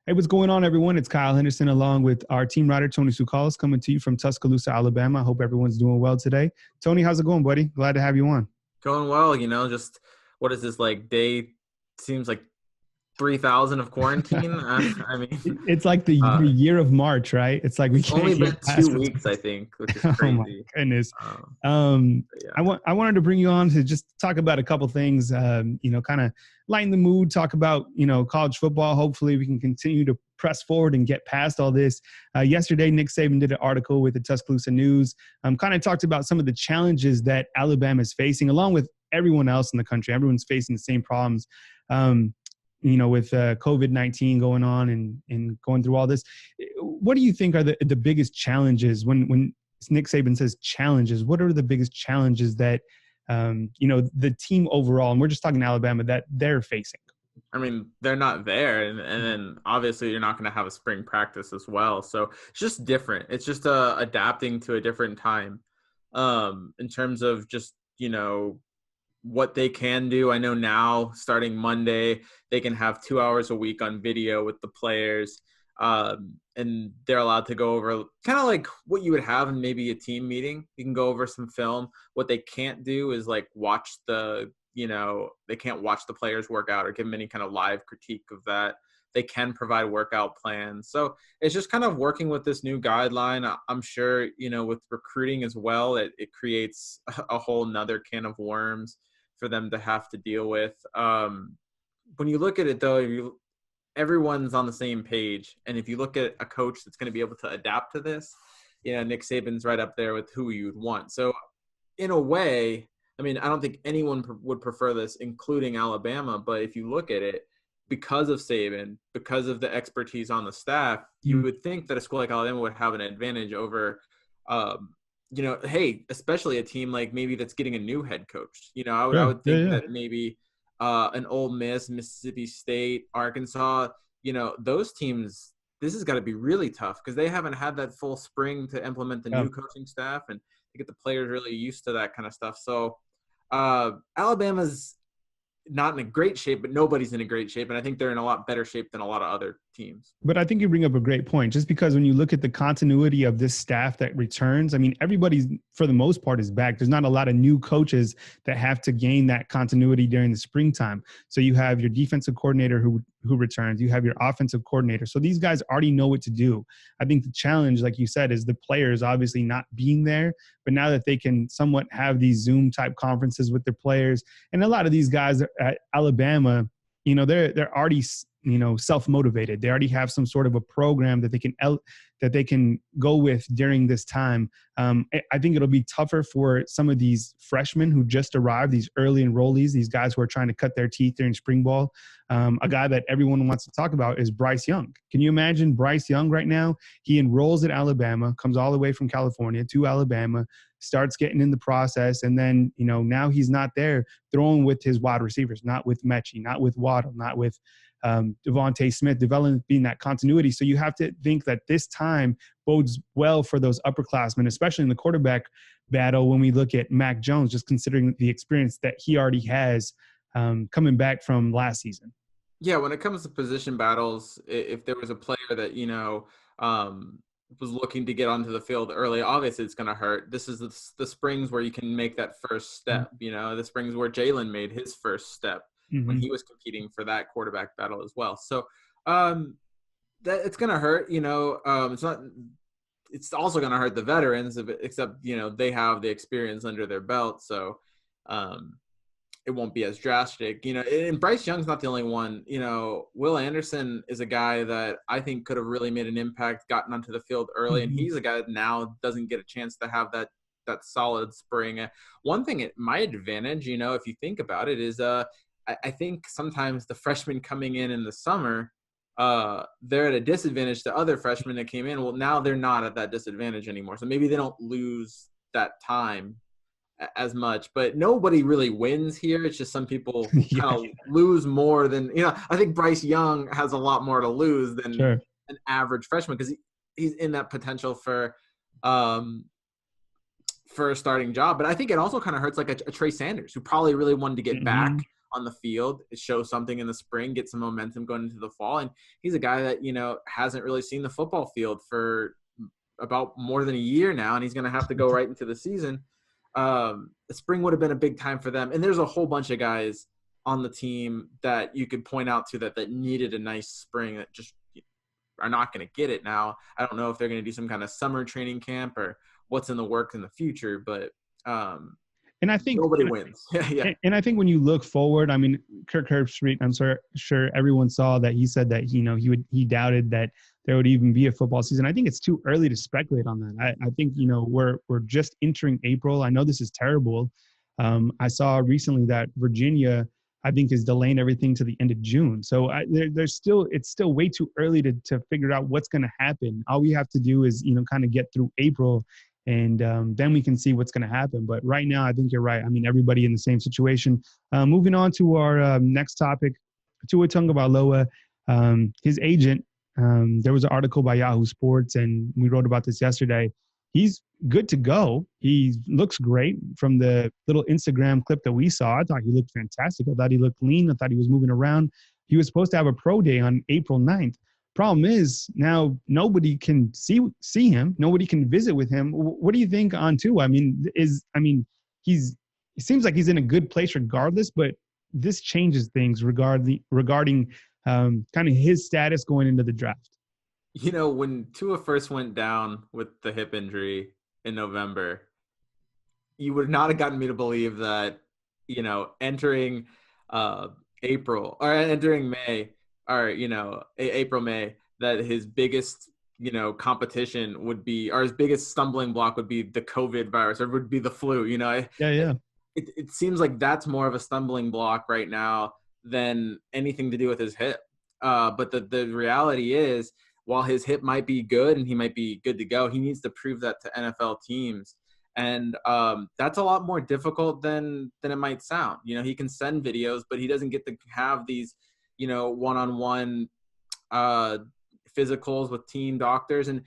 Hey, what's going on, everyone? It's Kyle Henderson along with our team writer, Tony Tsoukalas, coming to you from Tuscaloosa, Alabama. I hope everyone's doing well today. Tony, how's it going, buddy? Glad to have you on. Going well, just what is this, like day, seems like 3,000 of quarantine? I mean, It's like the year of March, right? It's like we it's only can't been get past 2 weeks, I think, which is Oh my crazy. goodness. Um, I yeah. wanted to bring you on to just talk about a couple things, kind of lighten the mood, talk about, college football. Hopefully we can continue to press forward and get past all this. Yesterday, Nick Saban did an article with the Tuscaloosa News, kind of talked about some of the challenges that Alabama is facing, along with everyone else in the country. Everyone's facing the same problems. With COVID-19 going on and going through all this. What do you think are the biggest challenges when Nick Saban says challenges? What are the biggest challenges that, the team overall, and we're just talking Alabama, that they're facing? I mean, they're not there. And then obviously you're not going to have a spring practice as well. So it's just different. It's just adapting to a different time in terms of just, what they can do. I know now, starting Monday, they can have 2 hours a week on video with the players, and they're allowed to go over kind of like what you would have in maybe a team meeting. You can go over some film. What they can't do is like they can't watch the players work out or give them any kind of live critique of that. They can provide workout plans. So it's just kind of working with this new guideline. I'm sure, with recruiting as well, it creates a whole nother can of worms for them to have to deal with. When you look at it, though, everyone's on the same page. And if you look at a coach that's going to be able to adapt to this, Nick Saban's right up there with who you'd want. So in a way, I mean, I don't think anyone would prefer this, including Alabama. But if you look at it, because of Saban, because of the expertise on the staff, you would think that a school like Alabama would have an advantage over especially a team like maybe that's getting a new head coach. I would think that maybe an Ole Miss, Mississippi State, Arkansas, those teams, this has got to be really tough because they haven't had that full spring to implement the new coaching staff and to get the players really used to that kind of stuff. So Alabama's not in a great shape, but nobody's in a great shape. And I think they're in a lot better shape than a lot of other teams. But I think you bring up a great point, just because when you look at the continuity of this staff that returns, I mean, everybody's, for the most part, is back. There's not a lot of new coaches that have to gain that continuity during the springtime. So you have your defensive coordinator who returns. You have your offensive coordinator. So these guys already know what to do. I think the challenge, like you said, is the players obviously not being there. But now that they can somewhat have these Zoom type conferences with their players, and a lot of these guys at Alabama, they're already, self-motivated. They already have some sort of a program that they can go with during this time. I think it'll be tougher for some of these freshmen who just arrived, these early enrollees, these guys who are trying to cut their teeth during spring ball. A guy that everyone wants to talk about is Bryce Young. Can you imagine Bryce Young right now? He enrolls at Alabama, comes all the way from California to Alabama, starts getting in the process, and then, now he's not there throwing with his wide receivers, not with Mechie, not with Waddle, not with Devontae Smith, developing that continuity. So you have to think that this time bodes well for those upperclassmen, especially in the quarterback battle when we look at Mac Jones, just considering the experience that he already has coming back from last season. Yeah, when it comes to position battles, if there was a player that, was looking to get onto the field early, obviously it's going to hurt. This is the springs where you can make that first step, the springs where Jalen made his first step when he was competing for that quarterback battle as well. So that it's going to hurt, it's also going to hurt the veterans, except, they have the experience under their belt. So it won't be as drastic, and Bryce Young's not the only one. Will Anderson is a guy that I think could have really made an impact, gotten onto the field early. And he's a guy that now doesn't get a chance to have that solid spring. One thing at my advantage, if you think about it, is I think sometimes the freshmen coming in the summer, they're at a disadvantage to other freshmen that came in. Well, now they're not at that disadvantage anymore. So maybe they don't lose that time as much, but nobody really wins here. It's just some people kind of lose more than, I think Bryce Young has a lot more to lose than an average freshman, because he's in that potential for a starting job. But I think it also kind of hurts like a Trey Sanders, who probably really wanted to get back on the field, show something in the spring, get some momentum going into the fall. And he's a guy that, hasn't really seen the football field for about more than a year now, and he's going to have to go right into the season. The spring would have been a big time for them. And there's a whole bunch of guys on the team that you could point out to that needed a nice spring that just are not going to get it now. I don't know if they're going to do some kind of summer training camp or what's in the works in the future, but and I think nobody wins. Yeah. And I think when you look forward, I mean, Kirk Herbstreit, I'm sure everyone saw that he said that, he doubted that there would even be a football season. I think it's too early to speculate on that. I think, we're just entering April. I know this is terrible. I saw recently that Virginia, I think, is delaying everything to the end of June. So it's still way too early to figure out what's going to happen. All we have to do is, kind of get through April, and then we can see what's going to happen. But right now, I think you're right. I mean, everybody in the same situation. Moving on to our next topic, Tua Tagovailoa, his agent. There was an article by Yahoo Sports, and we wrote about this yesterday. He's good to go. He looks great from the little Instagram clip that we saw. I thought he looked fantastic. I thought he looked lean. I thought he was moving around. He was supposed to have a pro day on April 9th. Problem is, now nobody can see him. Nobody can visit with him. What do you think on Tua? I mean, it seems like he's in a good place regardless, but this changes things regarding kind of his status going into the draft. When Tua first went down with the hip injury in November, you would not have gotten me to believe that, entering April or entering May or, April, May, that his biggest, competition would be, or his biggest stumbling block would be the COVID virus or would be the flu, Yeah. It seems like that's more of a stumbling block right now than anything to do with his hip. But the reality is, while his hip might be good and he might be good to go, he needs to prove that to NFL teams. And that's a lot more difficult than it might sound. He can send videos, but he doesn't get to have these, one-on-one physicals with team doctors. And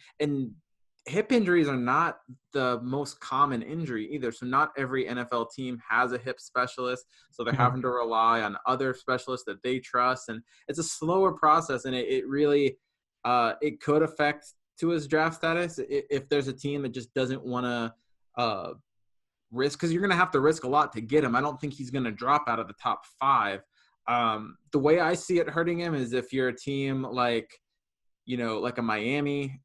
hip injuries are not the most common injury either. So not every NFL team has a hip specialist. So they're having to rely on other specialists that they trust. And it's a slower process. And it really it could affect Tua's draft status if there's a team that just doesn't want to risk, because you're going to have to risk a lot to get him. I don't think he's going to drop out of the top 5. The way I see it hurting him is if you're a team like a Miami,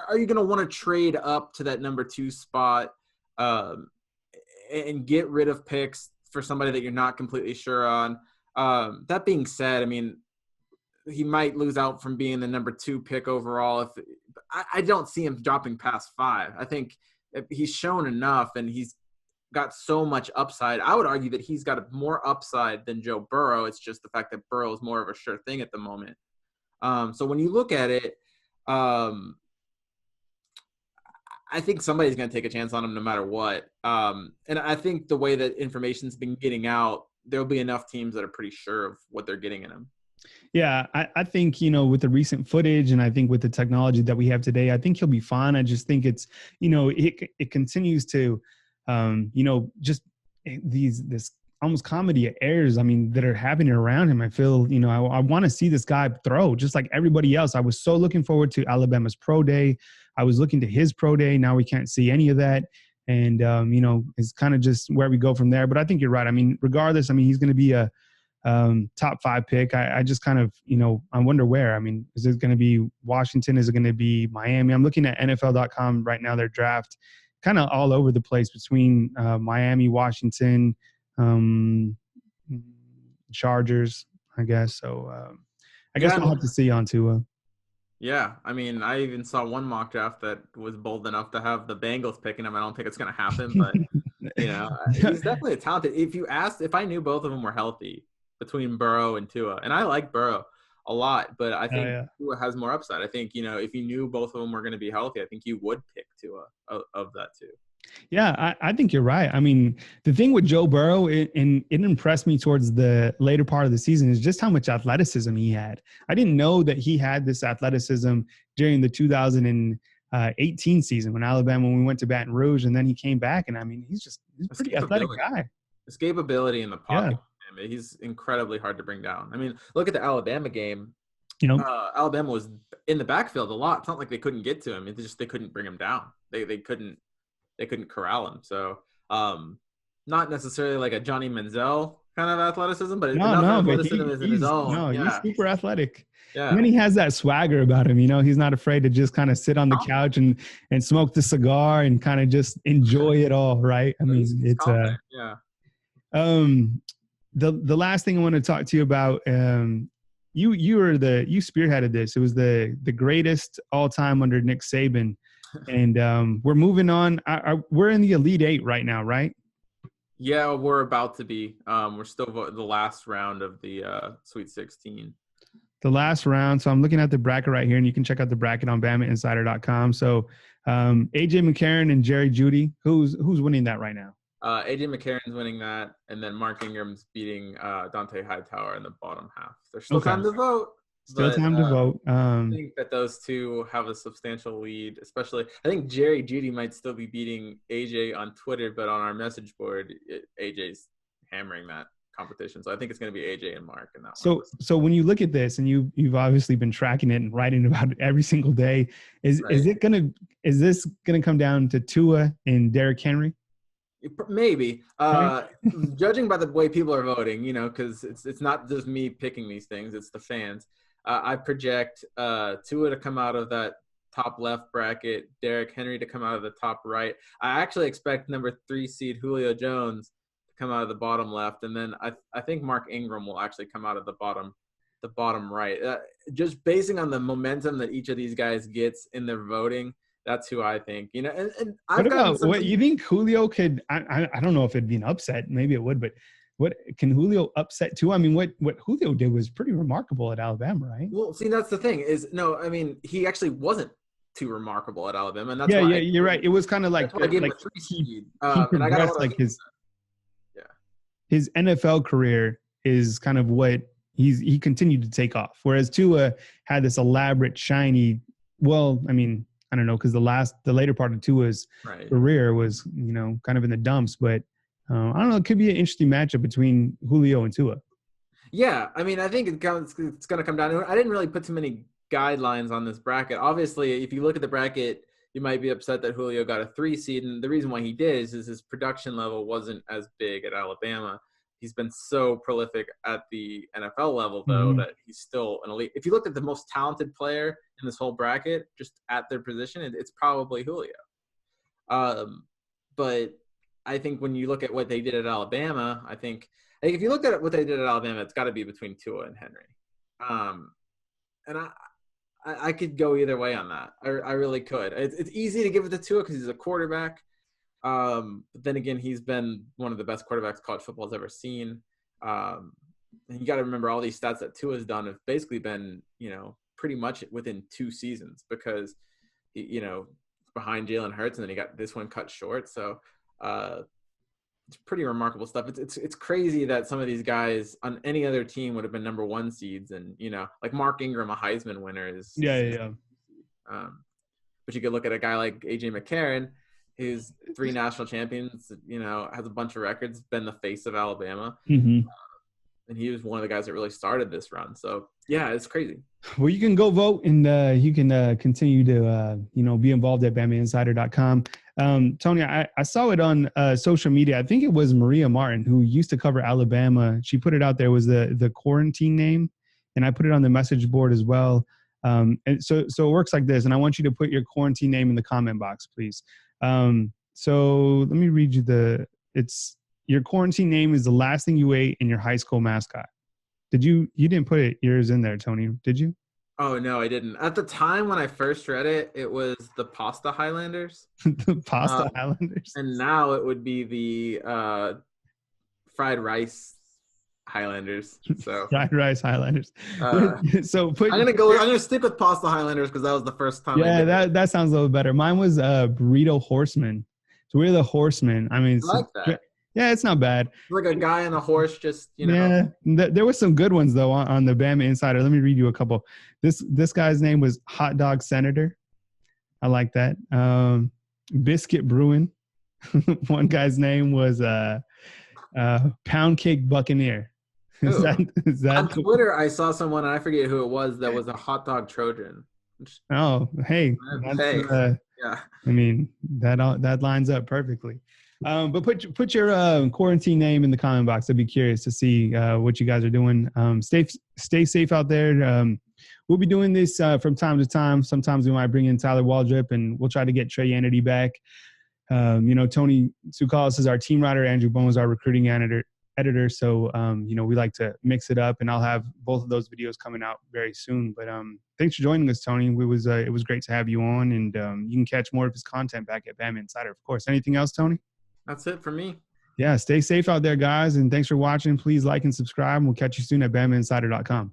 are you going to want to trade up to that number 2 spot and get rid of picks for somebody that you're not completely sure on? That being said, I mean, he might lose out from being the number 2 pick overall. I don't see him dropping past 5. I think he's shown enough and he's got so much upside. I would argue that he's got more upside than Joe Burrow. It's just the fact that Burrow is more of a sure thing at the moment. So when you look at it, I think somebody's going to take a chance on him no matter what. And I think the way that information's been getting out, there'll be enough teams that are pretty sure of what they're getting in him. Yeah, I think, with the recent footage and I think with the technology that we have today, I think he'll be fine. I just think it's, it continues to, just this almost comedy errors, that are happening around him. I feel, I want to see this guy throw just like everybody else. I was so looking forward to Alabama's pro day. I was looking to his pro day. Now we can't see any of that. And, it's kind of just where we go from there. But I think you're right. Regardless, he's going to be a top 5 pick. I just kind of, I wonder where. Is it going to be Washington? Is it going to be Miami? I'm looking at NFL.com right now, their draft kind of all over the place between Miami, Washington, Chargers, I guess. So I guess we'll have to see on Tua. Yeah, I even saw one mock draft that was bold enough to have the Bengals picking him. I don't think it's going to happen, but he's definitely a talented. If I knew both of them were healthy between Burrow and Tua, and I like Burrow a lot, but I think Tua has more upside. I think, if you knew both of them were going to be healthy, I think you would pick Tua of that too. Yeah, I think you're right. The thing with Joe Burrow, and it impressed me towards the later part of the season, is just how much athleticism he had. I didn't know that he had this athleticism during the 2018 season when we went to Baton Rouge, and then he came back, and he's a pretty athletic guy. Escapability in the pocket. him. He's incredibly hard to bring down. I mean, look at the Alabama game. You know, Alabama was in the backfield a lot. It's not like they couldn't get to him. It's just they couldn't bring him down. They couldn't corral him. So not necessarily like a Johnny Manziel kind of athleticism, but enough athleticism is in his own. No, yeah. He's super athletic. Yeah. And then he has that swagger about him. He's not afraid to just kind of sit on the couch and smoke the cigar and kind of just enjoy it all, right? I mean, it's yeah. The last thing I want to talk to you about, you spearheaded this. It was the greatest all time under Nick Saban, and we're moving on. We're in the Elite Eight right now, right? Yeah, we're about to be. We're still the last round of the Sweet 16. The last round. So I'm looking at the bracket right here, and you can check out the bracket on BamaInsider.com. So AJ McCarron and Jerry Jeudy, who's winning that right now? AJ McCarron's winning that, and then Mark Ingram's beating Dante Hightower in the bottom half. There's still time to vote. Time to vote. I think that those two have a substantial lead, especially I think Jerry Jeudy might still be beating AJ on Twitter, but on our message board, AJ's hammering that competition. So I think it's going to be AJ and Mark in that one. So when you look at this, and you've obviously been tracking it and writing about it every single day, is this gonna come down to Tua and Derrick Henry? Maybe. Judging by the way people are voting, because it's not just me picking these things, it's the fans. I project Tua to come out of that top left bracket, Derrick Henry to come out of the top right. I actually expect number 3 seed Julio Jones to come out of the bottom left, and then I think Mark Ingram will actually come out of the bottom right. Just basing on the momentum that each of these guys gets in their voting, that's who I think. And what you think Julio could? I don't know if it'd be an upset. Maybe it would, but what can Julio upset too? I mean, what Julio did was pretty remarkable at Alabama, right? Well, see, that's the thing he actually wasn't too remarkable at Alabama, and that's why you're right. It was kind of like he progressed, like his NFL career is kind of what he continued to take off, whereas Tua had this elaborate, shiny. Well, I mean, I don't know, because the later part of Tua's career was, kind of in the dumps. But I don't know. It could be an interesting matchup between Julio and Tua. Yeah, I mean, I think it's going to come down to it. I didn't really put too many guidelines on this bracket. Obviously, if you look at the bracket, you might be upset that Julio got a 3 seed, and the reason why he did is his production level wasn't as big at Alabama. He's been so prolific at the NFL level, though, that he's still an elite. If you looked at the most talented player in this whole bracket, just at their position, it's probably Julio. But I think when you look at what they did at Alabama, I think if you look at what they did at Alabama, it's got to be between Tua and Henry. And I could go either way on that. I really could. It's easy to give it to Tua because he's a quarterback. But then again, he's been one of the best quarterbacks college football has ever seen. And you got to remember all these stats that Tua's done have basically been, pretty much within 2 seasons because, behind Jalen Hurts, and then he got this one cut short. So it's pretty remarkable stuff. It's crazy that some of these guys on any other team would have been number 1 seeds, and like Mark Ingram, a Heisman winner, is but you could look at a guy like AJ McCarron, who's 3 national champions, has a bunch of records, been the face of Alabama. And he was one of the guys that really started this run. So, yeah, it's crazy. Well, you can go vote, and you can continue to, be involved at BamaInsider.com. Tony, I saw it on social media. I think it was Maria Martin, who used to cover Alabama. She put it out there, was the quarantine name, and I put it on the message board as well. And so it works like this, and I want you to put your quarantine name in the comment box, please. So let me read you your quarantine name is the last thing you ate in your high school mascot. You didn't put yours in there, Tony, did you? Oh, no, I didn't. At the time when I first read it, it was the Pasta Highlanders. The Pasta Highlanders. And now it would be the fried rice Highlanders. So fried rice Highlanders. So I'm gonna stick with Pasta Highlanders because that was the first time. Yeah, that sounds a little better. Mine was Burrito Horseman. So we're the Horsemen. I mean, I like that. Yeah, it's not bad. Like a guy on a horse, just Yeah, there were some good ones though on the Bama Insider. Let me read you a couple. This guy's name was Hot Dog Senator. I like that. Biscuit Bruin. One guy's name was Pound Cake Buccaneer. Is Oh. that On Twitter, I saw someone, and I forget who it was, that was a hot dog Trojan. Oh, hey, Hey, that's yeah. I mean, that lines up perfectly. But put your quarantine name in the comment box. I'd be curious to see what you guys are doing. Stay safe out there. We'll be doing this from time to time. Sometimes we might bring in Tyler Waldrop, and we'll try to get Trey Yanity back. Tony Tsoukalas is our team writer. Andrew Bone is our recruiting editor. So, we like to mix it up, and I'll have both of those videos coming out very soon. But thanks for joining us, Tony. It was great to have you on, and you can catch more of his content back at Bama Insider, of course. Anything else, Tony? That's it for me. Yeah, stay safe out there, guys, and thanks for watching. Please like and subscribe, and we'll catch you soon at BamaInsider.com.